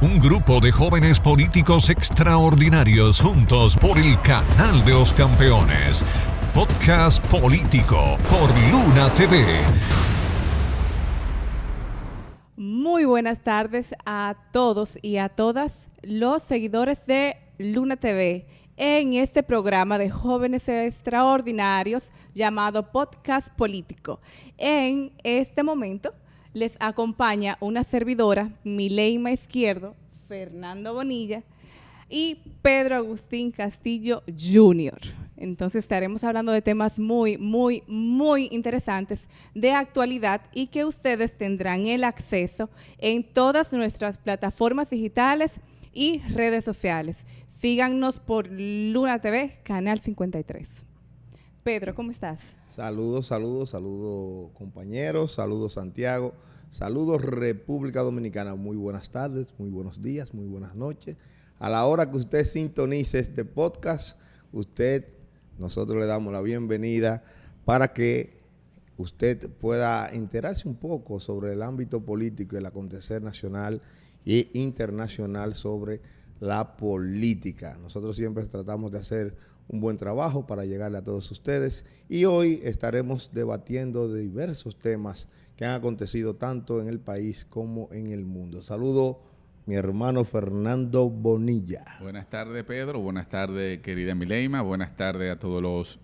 Un grupo de jóvenes políticos extraordinarios juntos por el canal de los campeones. Podcast político por Luna TV. Muy buenas tardes a todos y a todas los seguidores de Luna TV en este programa de jóvenes extraordinarios llamado Podcast Político. En este momento les acompaña una servidora, Mileima Izquierdo, Fernando Bonilla y Pedro Agustín Castillo Jr. Entonces estaremos hablando de temas muy interesantes de actualidad y que ustedes tendrán el acceso en todas nuestras plataformas digitales y redes sociales. Síganos por Luna TV, Canal 53. Pedro, ¿cómo estás? Saludos compañeros, saludos Santiago, saludos República Dominicana. Muy buenas tardes, muy buenos días, muy buenas noches. A la hora que usted sintonice este podcast, nosotros le damos la bienvenida para que usted pueda enterarse un poco sobre el ámbito político y el acontecer nacional e internacional sobre la política. Nosotros siempre tratamos de hacer un buen trabajo para llegarle a todos ustedes y hoy estaremos debatiendo de diversos temas que han acontecido tanto en el país como en el mundo. Saludo mi hermano Fernando Bonilla. Buenas tardes, Pedro. Buenas tardes, querida Mileima. Buenas tardes a todos los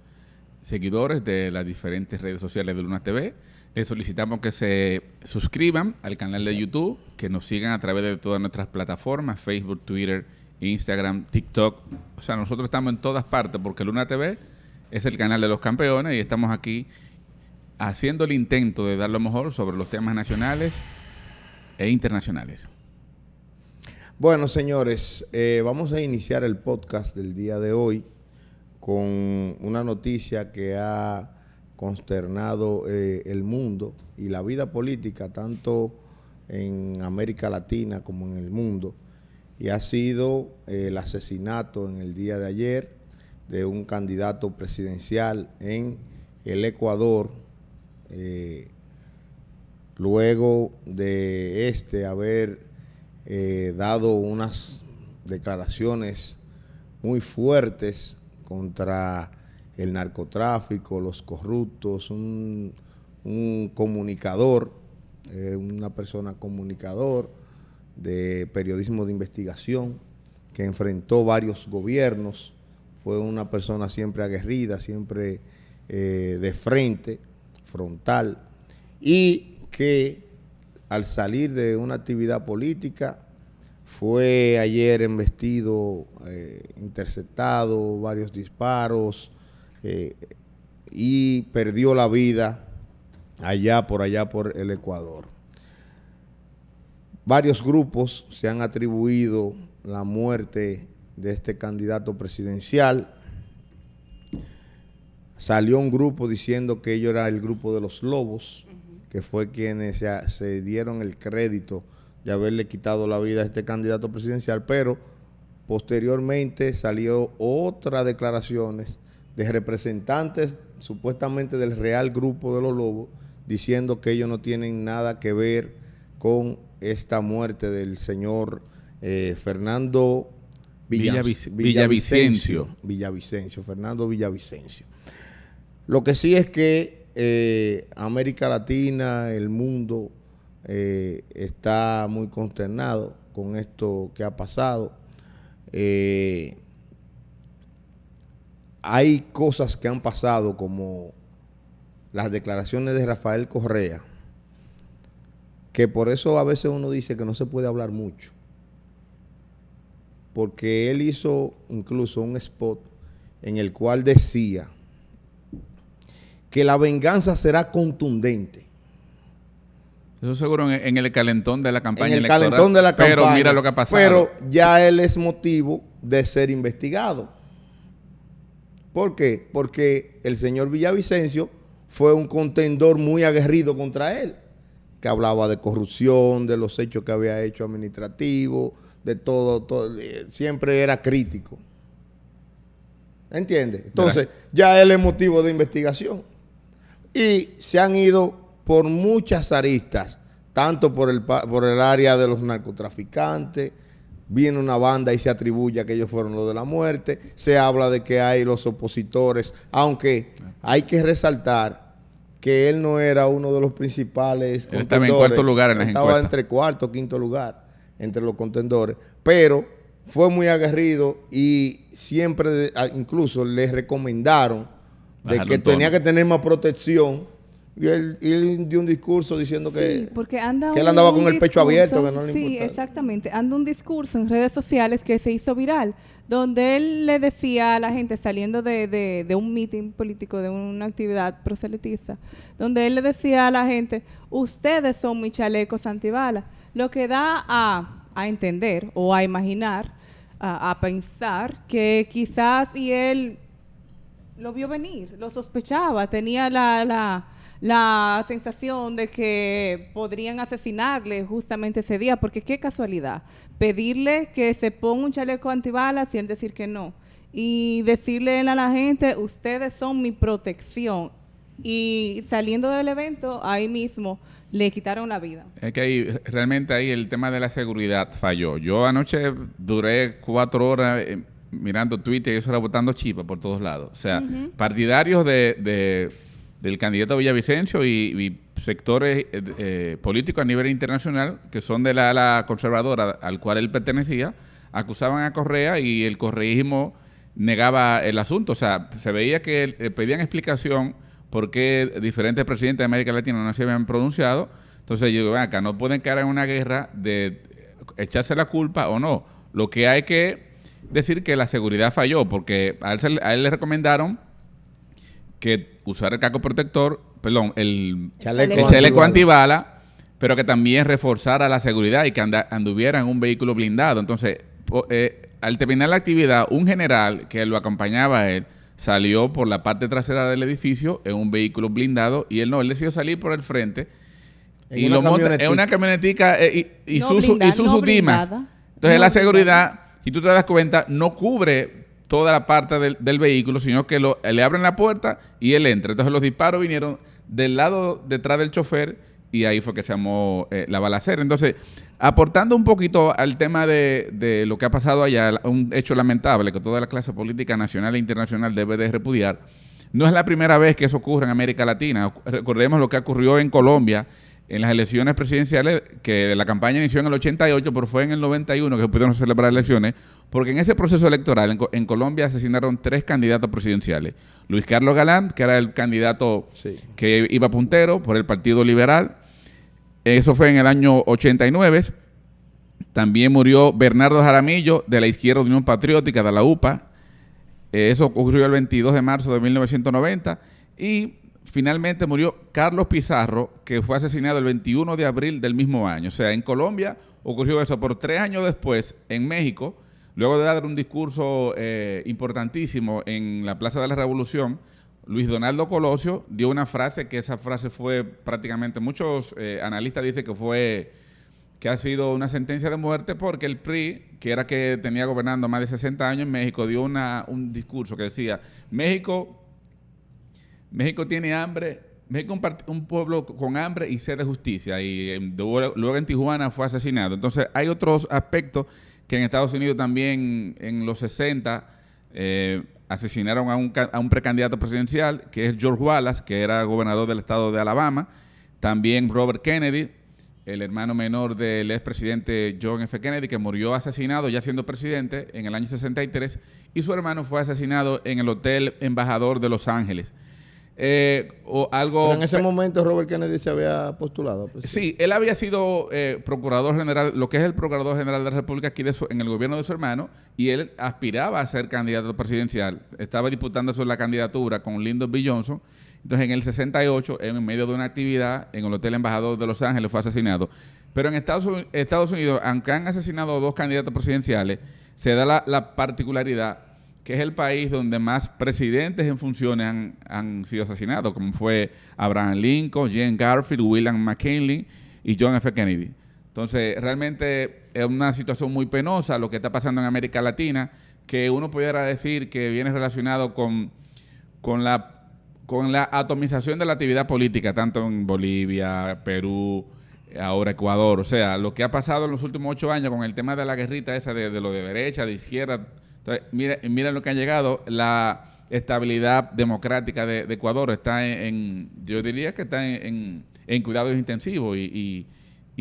seguidores de las diferentes redes sociales de Luna TV. Les solicitamos que se suscriban al canal de YouTube, que nos sigan a través de todas nuestras plataformas, Facebook, Twitter, Instagram, TikTok. O sea, nosotros estamos en todas partes porque Luna TV es el canal de los campeones y estamos aquí haciendo el intento de dar lo mejor sobre los temas nacionales e internacionales. Bueno, señores, vamos a iniciar el podcast del día de hoy con una noticia que ha consternado el mundo y la vida política, tanto en América Latina como en el mundo, y ha sido el asesinato en el día de ayer de un candidato presidencial en el Ecuador, luego de haber dado unas declaraciones muy fuertes contra el narcotráfico, los corruptos, un comunicador, una persona comunicador de periodismo de investigación que enfrentó varios gobiernos, fue una persona siempre aguerrida, siempre de frente, frontal, y que al salir de una actividad política fue ayer embestido, interceptado, varios disparos, y perdió la vida allá por el Ecuador. Varios grupos se han atribuido la muerte de este candidato presidencial. Salió un grupo diciendo que ellos era el grupo de los lobos, que fue quienes se dieron el crédito de haberle quitado la vida a este candidato presidencial, pero posteriormente salió otras declaraciones de representantes supuestamente del real grupo de los lobos, diciendo que ellos no tienen nada que ver con esta muerte del señor Fernando Villavicencio. Fernando Villavicencio. Lo que sí es que América Latina, el mundo, está muy consternado con esto que ha pasado. Hay cosas que han pasado como las declaraciones de Rafael Correa, que por eso a veces uno dice que no se puede hablar mucho, porque él hizo incluso un spot en el cual decía que la venganza será contundente. Eso seguro en el calentón de la campaña electoral. En el calentón de la campaña. Pero mira lo que ha pasado. Pero ya él es motivo de ser investigado. ¿Por qué? Porque el señor Villavicencio fue un contendor muy aguerrido contra él, que hablaba de corrupción, de los hechos que había hecho administrativos, de todo, siempre era crítico. ¿Entiendes? Entonces, ya él es motivo de investigación. Y se han ido por muchas aristas, tanto por el área de los narcotraficantes, viene una banda y se atribuye a que ellos fueron los de la muerte. Se habla de que hay los opositores, aunque hay que resaltar que él no era uno de los principales contendores. Él estaba en cuarto lugar en las encuestas. Estaba entre cuarto, quinto lugar entre los contendores, pero fue muy aguerrido y siempre, incluso le recomendaron de que tenía que tener más protección. Y él dio un discurso diciendo que, porque que él andaba con el pecho abierto, que no le importaba. Sí, exactamente. Anda un discurso en redes sociales que se hizo viral, donde él le decía a la gente saliendo de un meeting político, de una actividad proselitista, donde él le decía a la gente, ustedes son mis chalecos antibalas. Lo que da a entender o a imaginar, a pensar que quizás y él lo vio venir, lo sospechaba, tenía la sensación de que podrían asesinarle justamente ese día, porque qué casualidad, pedirle que se ponga un chaleco antibalas y él decir que no, y decirle a la gente, ustedes son mi protección, y saliendo del evento, ahí mismo le quitaron la vida. Es que realmente ahí el tema de la seguridad falló. Yo anoche duré 4 horas mirando Twitter y eso era botando chispas por todos lados. O sea, partidarios del candidato Villavicencio y sectores políticos a nivel internacional que son de la ala conservadora al cual él pertenecía, acusaban a Correa y el correísmo negaba el asunto. O sea, se veía que pedían explicación por qué diferentes presidentes de América Latina no se habían pronunciado. Entonces yo digo, ven acá, no pueden caer en una guerra de echarse la culpa o no. Lo que hay que decir que la seguridad falló, porque a él le recomendaron que usara el casco protector, perdón, el chaleco antibala, pero que también reforzara la seguridad y que anduviera en un vehículo blindado. Entonces, al terminar la actividad, un general que lo acompañaba a él salió por la parte trasera del edificio en un vehículo blindado y él decidió salir por el frente y lo monta en una camionetica y Isuzu Dimas. Entonces la seguridad, si tú te das cuenta, no cubre toda la parte del vehículo, sino que le abren la puerta y él entra. Entonces los disparos vinieron del lado detrás del chofer y ahí fue que se armó la balacera. Entonces, aportando un poquito al tema de lo que ha pasado allá, un hecho lamentable que toda la clase política nacional e internacional debe de repudiar, no es la primera vez que eso ocurre en América Latina. Recordemos lo que ocurrió en Colombia en las elecciones presidenciales, que la campaña inició en el 88, pero fue en el 91 que se pudieron celebrar elecciones, porque en ese proceso electoral en Colombia asesinaron 3 candidatos presidenciales. Luis Carlos Galán, que era el candidato que iba puntero por el Partido Liberal. Eso fue en el año 89. También murió Bernardo Jaramillo, de la Izquierda Unión Patriótica, de la UPA. Eso ocurrió el 22 de marzo de 1990. Y finalmente murió Carlos Pizarro, que fue asesinado el 21 de abril del mismo año. O sea, en Colombia ocurrió eso, por 3 años después, en México, luego de dar un discurso importantísimo en la Plaza de la Revolución, Luis Donaldo Colosio dio una frase, que esa frase fue prácticamente, muchos analistas dicen que ha sido una sentencia de muerte, porque el PRI, que era que tenía gobernando más de 60 años en México, dio un discurso que decía, México tiene hambre, México es un pueblo con hambre y sed de justicia, y luego en Tijuana fue asesinado. Entonces hay otros aspectos que en Estados Unidos también en los 60 asesinaron a un precandidato presidencial, que es George Wallace, que era gobernador del estado de Alabama. También Robert Kennedy, el hermano menor del expresidente John F. Kennedy, que murió asesinado ya siendo presidente en el año 63, y su hermano fue asesinado en el Hotel Embajador de Los Ángeles. Pero en ese momento Robert Kennedy se había postulado. Sí, él había sido procurador general, lo que es el procurador general de la República aquí en el gobierno de su hermano, y él aspiraba a ser candidato presidencial. Estaba disputándose la candidatura con Lyndon B. Johnson. Entonces, en el 68, en medio de una actividad en el Hotel Embajador de Los Ángeles, fue asesinado. Pero en Estados Unidos, aunque han asesinado 2 candidatos presidenciales, se da la particularidad que es el país donde más presidentes en funciones han sido asesinados, como fue Abraham Lincoln, Jane Garfield, William McKinley y John F. Kennedy. Entonces, realmente es una situación muy penosa lo que está pasando en América Latina, que uno pudiera decir que viene relacionado con la atomización de la actividad política, tanto en Bolivia, Perú, ahora Ecuador. O sea, lo que ha pasado en los últimos 8 años con el tema de la guerrita esa de lo de derecha, de izquierda. Entonces, mira lo que han llegado. La estabilidad democrática de Ecuador está yo diría que está en cuidados intensivos y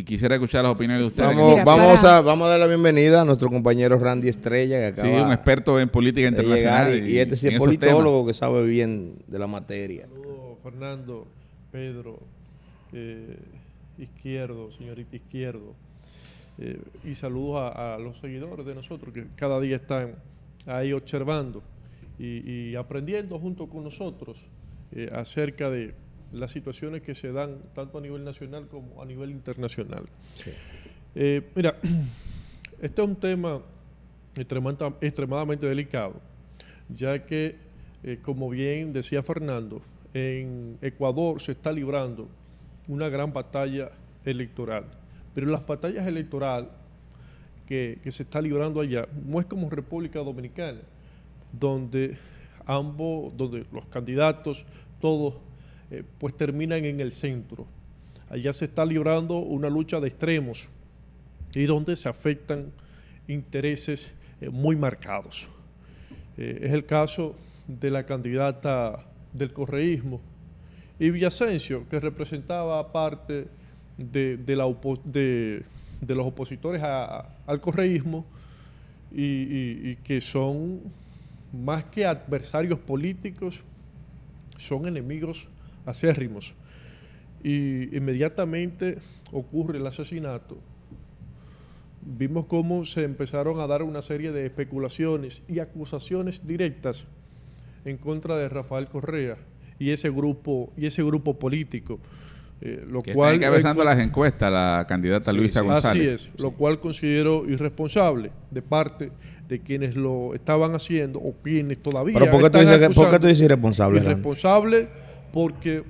quisiera escuchar las opiniones de ustedes. Vamos a dar la bienvenida a nuestro compañero Randy Estrella, que acaba un experto en política internacional. Y este sí es politólogo que sabe bien de la materia. Saludos, Fernando, Pedro, Izquierdo, señorita Izquierdo. Y saludos a los seguidores de nosotros que cada día están ahí observando y aprendiendo junto con nosotros acerca de las situaciones que se dan tanto a nivel nacional como a nivel internacional. Sí. Mira, este es un tema extremadamente delicado, ya que, como bien decía Fernando, en Ecuador se está librando una gran batalla electoral, pero las batallas electorales que se está librando allá no es como República Dominicana, donde los candidatos, todos, pues terminan en el centro. Allá se está librando una lucha de extremos y donde se afectan intereses muy marcados. Es el caso de la candidata del correísmo y Villasencio, que representaba parte de los opositores al correísmo y que son más que adversarios políticos, son enemigos acérrimos. Y inmediatamente ocurre el asesinato. Vimos cómo se empezaron a dar una serie de especulaciones y acusaciones directas en contra de Rafael Correa y ese grupo político, lo que cual está encabezando las encuestas la candidata Luisa González. Así es, lo cual considero irresponsable de parte de quienes lo estaban haciendo o quienes todavía ¿Pero por qué tú dices irresponsable? Irresponsable porque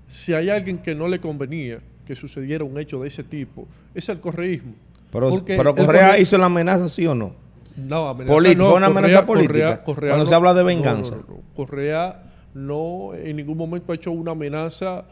si hay alguien que no le convenía que sucediera un hecho de ese tipo, es el correísmo. Pero Correa hizo la amenaza, ¿sí o no? No, amenaza no. ¿Fue una amenaza política? Correa cuando se habla de venganza. No. Correa no en ningún momento ha hecho una amenaza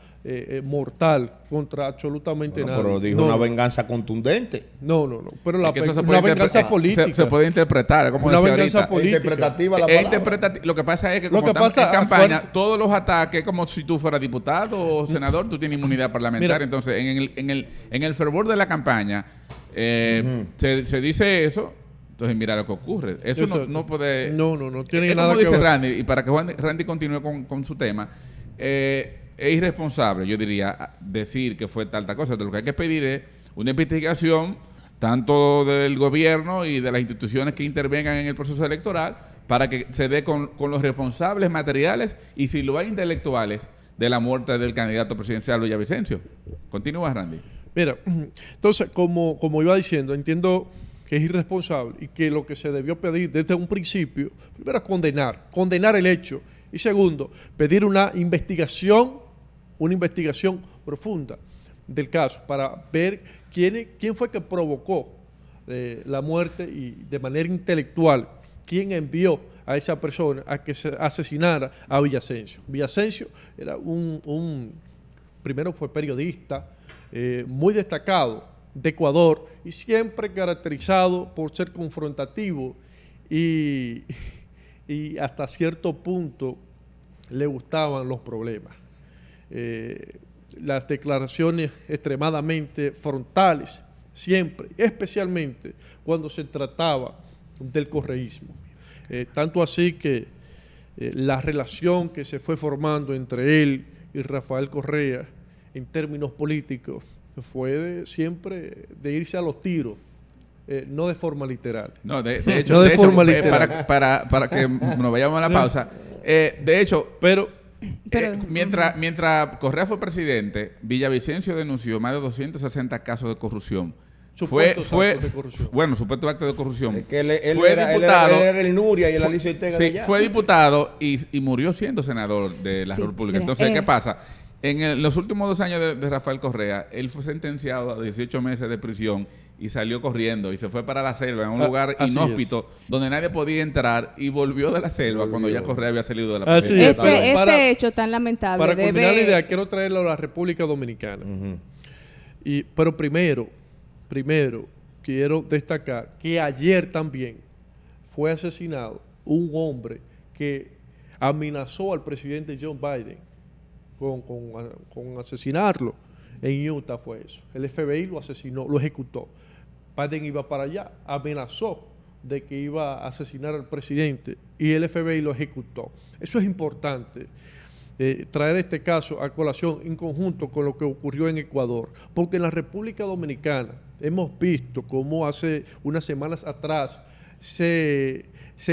mortal contra absolutamente nada. Pero dijo una venganza contundente. No. Pero una venganza política. Se puede interpretar, como una decía venganza ahorita. política. Interpretativa la palabra. Lo que pasa es que como estamos en campaña, todos los ataques, como si tú fueras diputado o senador, tú tienes inmunidad parlamentaria. Mira, entonces, en el fervor de la campaña, se dice eso. Entonces, mira lo que ocurre. Eso no puede... No tiene nada que ver. Como dice Randy, y para que Randy continúe con su tema, es irresponsable, yo diría, decir que fue tal cosa. Entonces, lo que hay que pedir es una investigación tanto del gobierno y de las instituciones que intervengan en el proceso electoral para que se dé con los responsables materiales y si lo hay intelectuales de la muerte del candidato presidencial Villavicencio. Continúa, Randy. Mira, entonces, como iba diciendo, entiendo que es irresponsable y que lo que se debió pedir desde un principio, primero condenar el hecho y segundo, pedir una investigación profunda del caso para ver quién fue que provocó la muerte y de manera intelectual, quién envió a esa persona a que se asesinara a Villasencio. Villasencio era primero fue periodista muy destacado de Ecuador y siempre caracterizado por ser confrontativo y hasta cierto punto le gustaban los problemas. Las declaraciones extremadamente frontales, siempre, especialmente cuando se trataba del correísmo. Tanto así que la relación que se fue formando entre él y Rafael Correa en términos políticos fue siempre de irse a los tiros, no de forma literal. No, de hecho, literal. Para que nos vayamos a la pausa, de hecho, mientras Correa fue presidente, Villavicencio denunció más de 260 casos de corrupción. Supuestos actos de corrupción. Bueno, supuesto acto de corrupción. Es que él era el Nuria y el Alicio Ortega de allá. Fue diputado y murió siendo senador de la República. Entonces, ¿qué pasa? En los últimos 2 años de Rafael Correa, él fue sentenciado a 18 meses de prisión y salió corriendo y se fue para la selva, en un lugar inhóspito donde nadie podía entrar y volvió de la selva cuando ya Correa había salido de la prisión. Ese hecho tan lamentable. Para culminar la idea, quiero traerlo a la República Dominicana. Pero primero, quiero destacar que ayer también fue asesinado un hombre que amenazó al presidente John Biden con asesinarlo. En Utah fue eso. El FBI lo asesinó, lo ejecutó. Biden iba para allá, amenazó de que iba a asesinar al presidente y el FBI lo ejecutó. Eso es importante, traer este caso a colación en conjunto con lo que ocurrió en Ecuador, porque en la República Dominicana hemos visto cómo hace unas semanas atrás se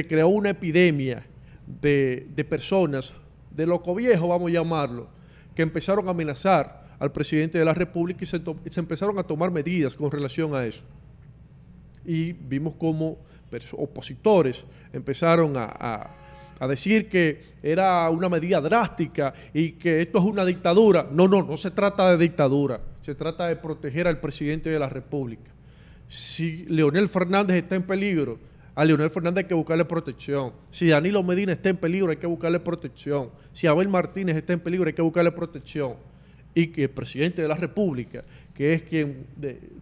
creó una epidemia de personas, de loco viejo, vamos a llamarlo, que empezaron a amenazar al presidente de la República y se empezaron a tomar medidas con relación a eso. Y vimos cómo opositores empezaron a decir que era una medida drástica y que esto es una dictadura. No se trata de dictadura, se trata de proteger al presidente de la República. Si Leonel Fernández está en peligro, a Leonel Fernández hay que buscarle protección. Si Danilo Medina está en peligro, hay que buscarle protección. Si Abel Martínez está en peligro, hay que buscarle protección. Y que el presidente de la República, que es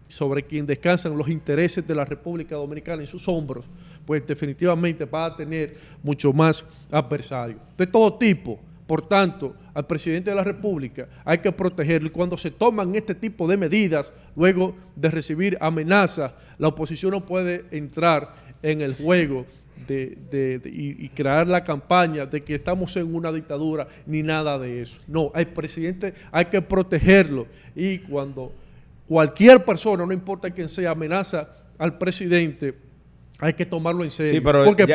sobre quien descansan los intereses de la República Dominicana en sus hombros, pues definitivamente va a tener mucho más adversarios de todo tipo. Por tanto, al presidente de la República hay que protegerlo y cuando se toman este tipo de medidas, luego de recibir amenazas, la oposición no puede entrar en el juego y crear la campaña de que estamos en una dictadura ni nada de eso. No, al presidente hay que protegerlo y cuando cualquier persona, no importa quién sea, amenaza al presidente, hay que tomarlo en serio. Sí, pero porque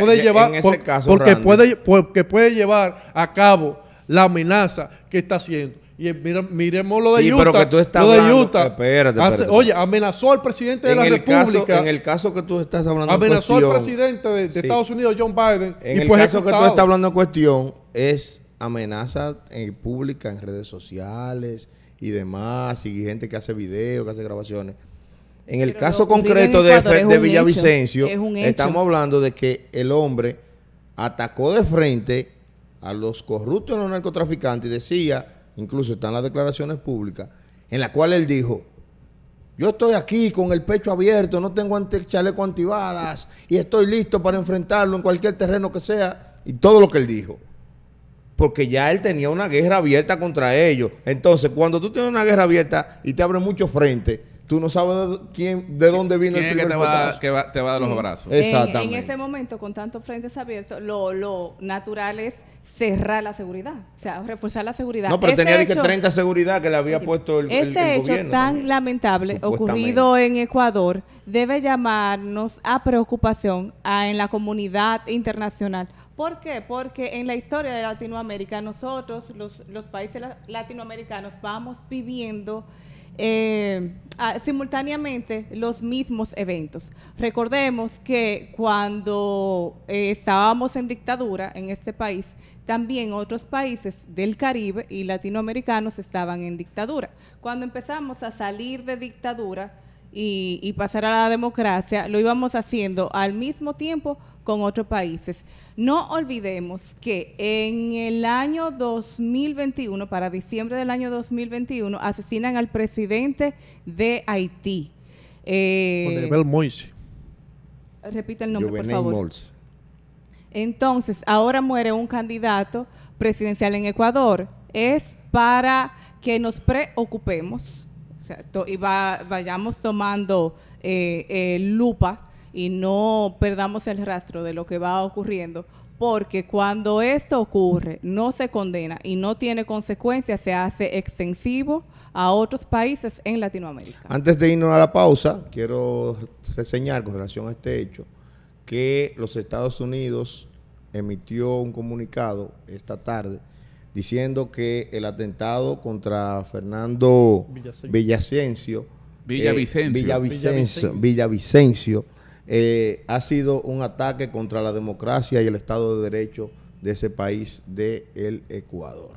puede llevar a cabo la amenaza que está haciendo. Y miremos lo de Utah. Pero que tú estás hablando, espérate. Oye, amenazó al presidente de la República. En el caso que tú estás hablando amenazó al presidente de Estados Unidos, John Biden, en el caso que tú estás hablando en cuestión, es amenaza pública en redes sociales y demás, y gente que hace videos, que hace grabaciones. En el caso concreto de Villavicencio, estamos hablando de que el hombre atacó de frente a los corruptos y a los narcotraficantes y decía, incluso están las declaraciones públicas, en las cuales él dijo, yo estoy aquí con el pecho abierto, no tengo chaleco antibalas y estoy listo para enfrentarlo en cualquier terreno que sea, y todo lo que él dijo. Porque ya él tenía una guerra abierta contra ellos. Entonces, cuando tú tienes una guerra abierta y te abren muchos frentes, tú no sabes de dónde vino el primer potazo. Te va a dar los brazos. Exactamente. En ese momento, con tantos frentes abiertos, lo natural es cerrar la seguridad, o sea, reforzar la seguridad. No, pero tenía que 30 seguridad que le había puesto el gobierno. Este hecho tan también, lamentable ocurrido en Ecuador debe llamarnos a preocupación en la comunidad internacional. ¿Por qué? Porque en la historia de Latinoamérica, nosotros, los países latinoamericanos, vamos viviendo simultáneamente los mismos eventos. Recordemos que cuando estábamos en dictadura en este país, también otros países del Caribe y latinoamericanos estaban en dictadura. Cuando empezamos a salir de dictadura y pasar a la democracia, lo íbamos haciendo al mismo tiempo con otros países. No olvidemos que en el año 2021, para diciembre del año 2021, asesinan al presidente de Haití. Jovenel Moïse. Repita el nombre, por favor. Entonces, ahora muere un candidato presidencial en Ecuador. Es para que nos preocupemos, o sea, y vayamos tomando lupa y no perdamos el rastro de lo que va ocurriendo, porque cuando esto ocurre, no se condena y no tiene consecuencias, se hace extensivo a otros países en Latinoamérica. Antes de irnos a la pausa, quiero reseñar con relación a este hecho que los Estados Unidos emitió un comunicado esta tarde diciendo que el atentado contra Fernando Villavicencio ha sido un ataque contra la democracia y el Estado de Derecho de ese país del Ecuador.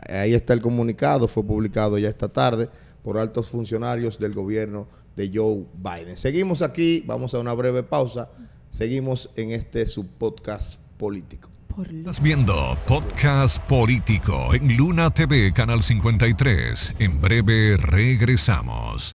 Ahí está el comunicado, fue publicado ya esta tarde por altos funcionarios del gobierno de Joe Biden. Seguimos aquí, vamos a una breve pausa, seguimos en este subpodcast político. Estás viendo Podcast Político en Luna TV, Canal 53. En breve regresamos.